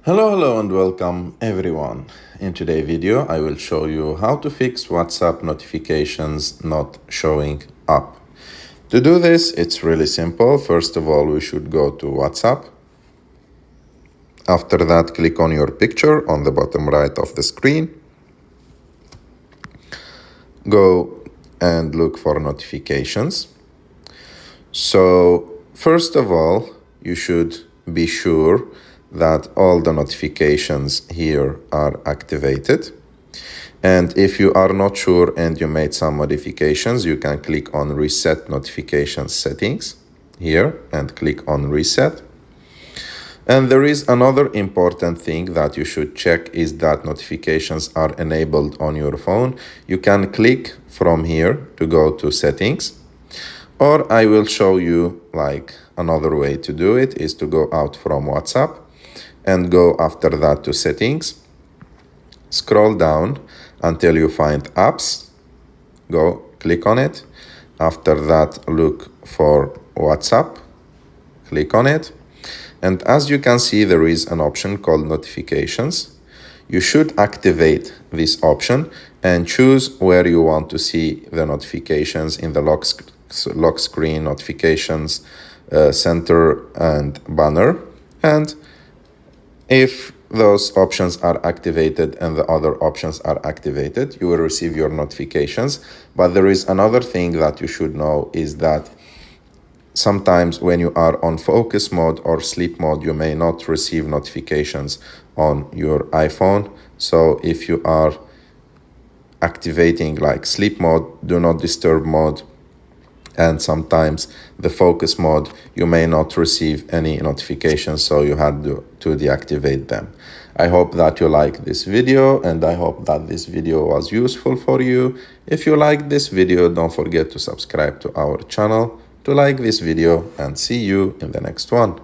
Hello and welcome everyone. In today's video, I will show you how to fix WhatsApp notifications not showing up. To do this, it's really simple. First of all, we should go to WhatsApp. After that, click on your picture on the bottom right of the screen. Go and look for notifications. So, first of all, you should be sure that all the notifications here are activated. And if you are not sure and you made some modifications, you can click on Reset Notifications Settings here and click on Reset. And there is another important thing that you should check is that notifications are enabled on your phone. You can click from here to go to Settings, or I will show you like another way to do it is to go out from WhatsApp and go after that to Settings. Scroll down until you find Apps. Go click on it. After that, look for WhatsApp. Click on it. And as you can see, there is an option called Notifications. You should activate this option and choose where you want to see the notifications in the lock screen, notifications, center, and banner. And if those options are activated and the other options are activated, you will receive your notifications. But there is another thing that you should know is that sometimes when you are on focus mode or sleep mode, you may not receive notifications on your iPhone. So if you are activating like sleep mode, do not disturb mode, and sometimes the focus mode, you may not receive any notifications, so you had to deactivate them. I hope that you like this video, and I hope that this video was useful for you. If you like this video, don't forget to subscribe to our channel, to like this video, and see you in the next one.